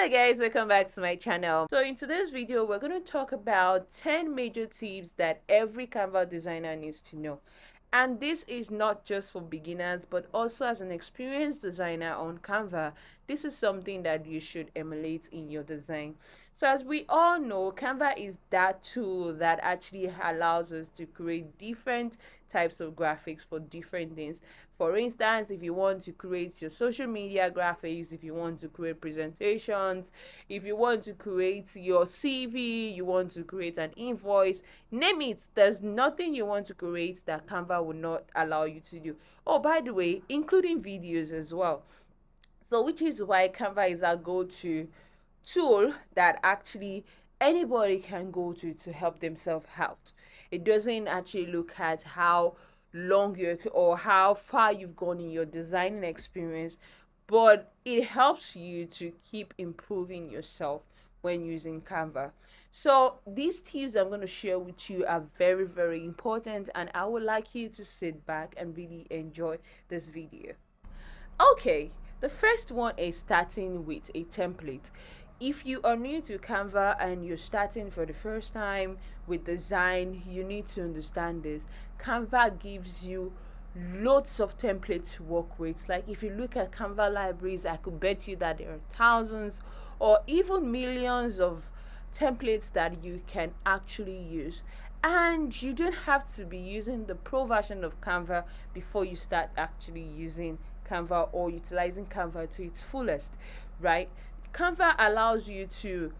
Hello guys, welcome back to my channel. So in today's video, we're going to talk about 10 major tips that every Canva designer needs to know. And this is not just for beginners, but also as an experienced designer on Canva, this is something that you should emulate in your design. So as we all know, Canva is that tool that actually allows us to create different types of graphics for different things. For instance, if you want to create your social media graphics, if you want to create presentations, if you want to create your CV, you want to create an invoice, name it, there's nothing you want to create that Canva will not allow you to do. Oh, by the way, including videos as well. So which is why Canva is our go-to tool that actually anybody can go to help themselves out. It doesn't actually look at how long you or how far you've gone in your designing experience, but it helps you to keep improving yourself when using Canva. So these tips I'm going to share with you are very, very important, and I would like you to sit back and really enjoy this video. Okay, the first one is starting with a template. If you are new to Canva and you're starting for the first time with design, you need to understand this. Canva gives you lots of templates to work with. Like if you look at Canva libraries, I could bet you that there are thousands or even millions of templates that you can actually use. And you don't have to be using the pro version of Canva before you start actually using Canva or utilizing Canva to its fullest, right? Canva allows you to,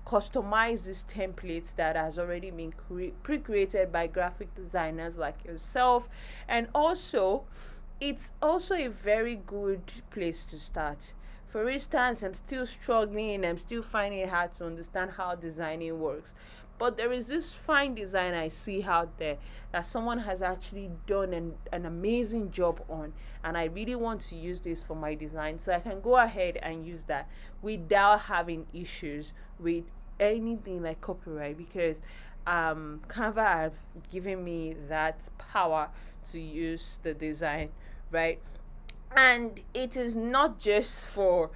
customize these templates that has already been pre-created by graphic designers like yourself. And also, it's also a very good place to start. For instance, I'm still struggling, I'm still finding it hard to understand how designing works. But there is this fine design I see out there that someone has actually done an amazing job on. And I really want to use this for my design. So I can go ahead and use that without having issues with anything like copyright, because Canva have given me that power to use the design, right? And it is not just for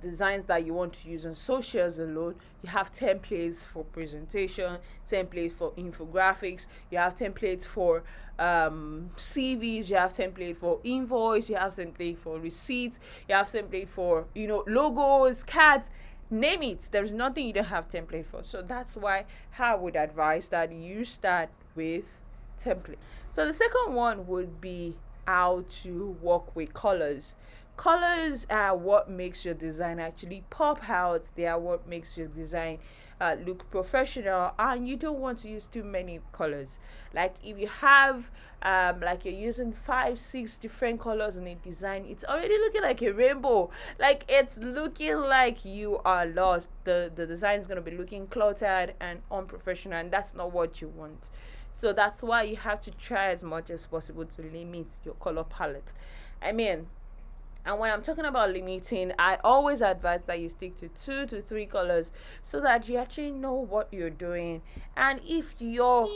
designs that you want to use on socials alone. You have templates for presentation, templates for infographics, you have templates for CVs, you have template for invoice, you have template for receipts, you have template for logos, cards, name it. There's nothing you don't have template for. So that's why I would advise that you start with templates. So the second one would be how to work with colors. Colors are what makes your design actually pop out. They are what makes your design look professional, and you don't want to use too many colors. Like if you have like you're using 5-6 different colors in a design, it's already looking like a rainbow. Like it's looking like you are lost. The design is going to be looking cluttered and unprofessional, and that's not what you want. So that's why you have to try as much as possible to limit your color palette. And when I'm talking about limiting, I always advise that you stick to 2 to 3 colors so that you actually know what you're doing. And if your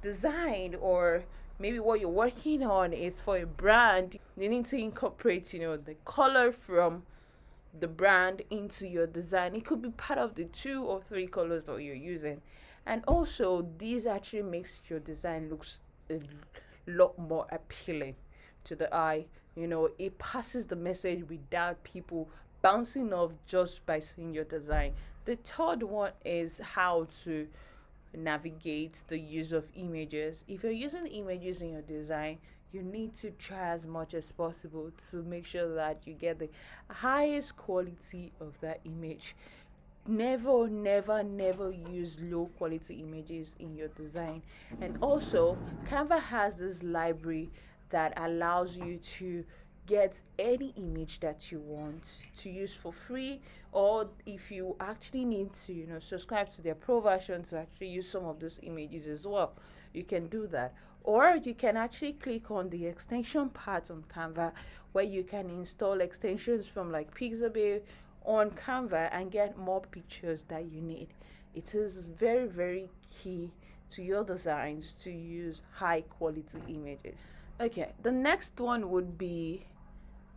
design or maybe what you're working on is for a brand, you need to incorporate, the color from the brand into your design. It could be part of the 2 or 3 colors that you're using. And also, this actually makes your design looks a lot more appealing to the eye. It passes the message without people bouncing off just by seeing your design. The third one is how to navigate the use of images. If you're using images in your design, you need to try as much as possible to make sure that you get the highest quality of that image. Never use low quality images in your design. And also, Canva has this library that allows you to get any image that you want to use for free, or if you actually need to subscribe to their pro version to actually use some of those images as well, you can do that. Or you can actually click on the extension part on Canva, where you can install extensions from like Pixabay on Canva and get more pictures that you need. It is very, very key to your designs to use high quality images. Okay, the next one would be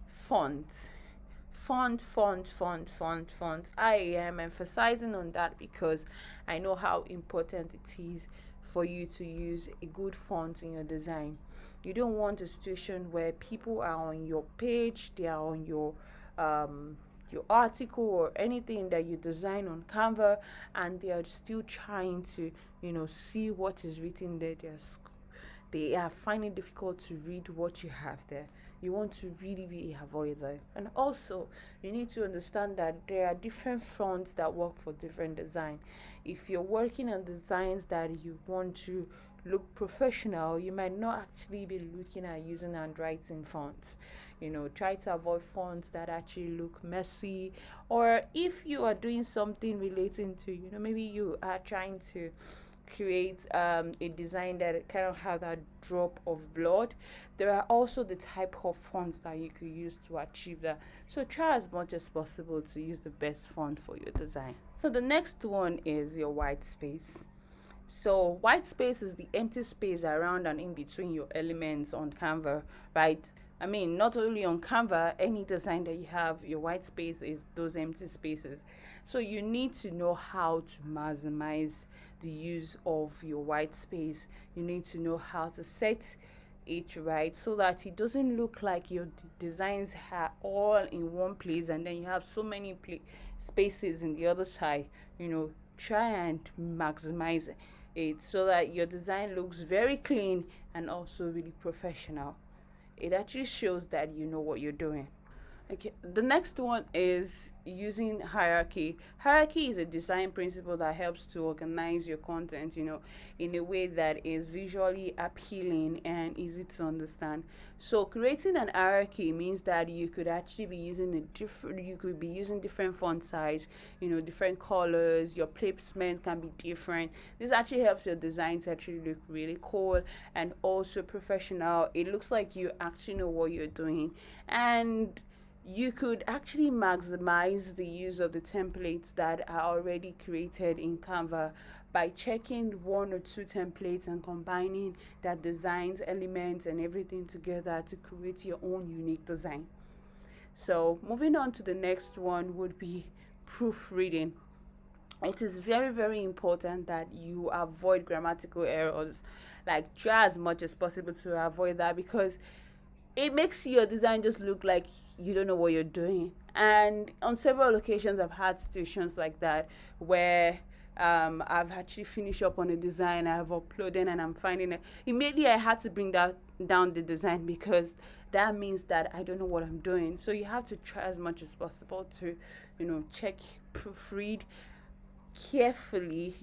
font. Font. I am emphasizing on that because I know how important it is for you to use a good font in your design. You don't want a situation where people are on your page, they are on your article or anything that you design on Canva, and they are still trying to, see what is written there. They are finding it difficult to read what you have there. You want to really avoid that. And also, you need to understand that there are different fonts that work for different design. If you're working on designs that you want to look professional, you might not actually be looking at using handwriting fonts. Try to avoid fonts that actually look messy. Or if you are doing something relating to, maybe you are trying to create a design that kind of have that drop of blood, there are also the type of fonts that you could use to achieve that. So try as much as possible to use the best font for your design. So the next one is your white space. So white space is the empty space around and in between your elements on Canva, right? I mean, not only on Canva, any design that you have, your white space is those empty spaces. So you need to know how to maximize the use of your white space. You need to know how to set it right so that it doesn't look like your designs are all in one place and then you have so many spaces in the other side. Try and maximize it so that your design looks very clean and also really professional. It actually shows that you know what you're doing. Okay, the next one is using hierarchy. Hierarchy is a design principle that helps to organize your content, in a way that is visually appealing and easy to understand. So creating an hierarchy means that you could actually be using different font size, different colors. Your placement can be different. This actually helps your design to actually look really cool and also professional. It looks like you actually know what you're doing, and you could actually maximize the use of the templates that are already created in Canva by checking one or two templates and combining that designs, elements, and everything together to create your own unique design. So moving on to the next one would be proofreading. It is very important that you avoid grammatical errors. Like, try as much as possible to avoid that, because it makes your design just look like you don't know what you're doing. And on several occasions, I've had situations like that where I've actually finished up on a design, I've uploaded, and I'm finding it. Immediately, I had to bring down the design because that means that I don't know what I'm doing. So you have to try as much as possible to, check, proofread carefully,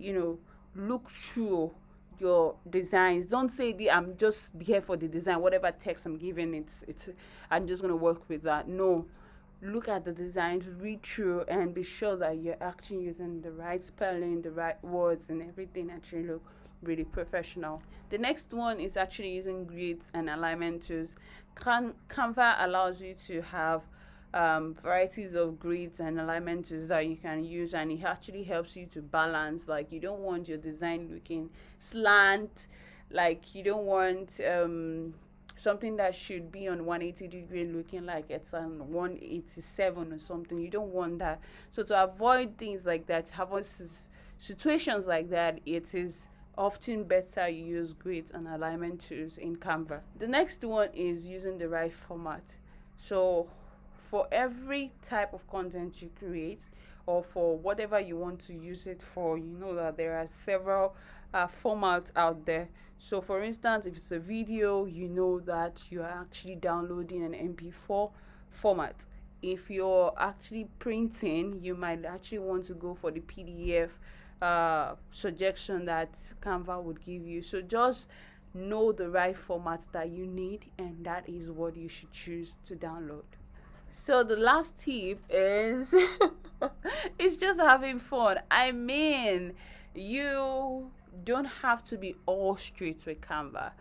look through your designs. Don't say I'm just here for the design, whatever text I'm giving, it's I'm just gonna work with that. No, look at the designs, read through, and be sure that you're actually using the right spelling, the right words, and everything actually look really professional. The next one is actually using grids and alignment tools. Canva allows you to have varieties of grids and alignment tools that you can use, and it actually helps you to balance. Like, you don't want your design looking slant, like you don't want something that should be on 180 degree looking like it's on 187 or something. You don't want that. So to avoid things like that, to avoid situations like that, it is often better you use grids and alignment tools in Canva. The next one is using the right format. So for every type of content you create, or for whatever you want to use it for, that there are several formats out there. So for instance, if it's a video, that you are actually downloading an MP4 format. If you're actually printing, you might actually want to go for the PDF suggestion that Canva would give you. So just know the right format that you need, and that is what you should choose to download. So the last tip is it's just having fun. I mean, you don't have to be all straight with Canva.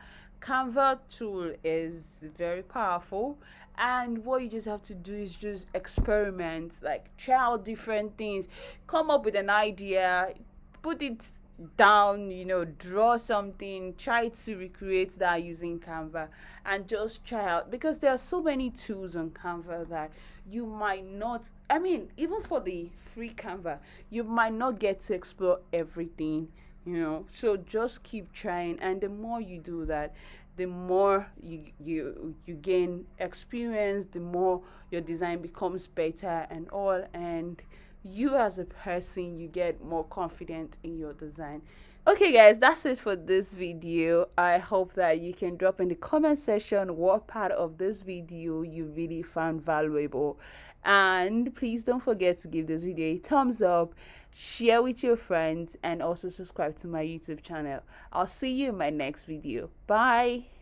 Canva tool is very powerful, and what you just have to do is just experiment, like try out different things, come up with an idea, put it down, draw something, try to recreate that using Canva, and just try out, because there are so many tools on Canva that you might not, I mean, even for the free Canva, you might not get to explore everything, so just keep trying, and the more you do that, the more you gain experience, the more your design becomes better and all, and you as a person, you get more confident in your design. Okay guys, that's it for this video. I hope that you can drop in the comment section what part of this video you really found valuable, and please don't forget to give this video a thumbs up, share with your friends, and also subscribe to my YouTube channel. I'll see you in my next video. Bye.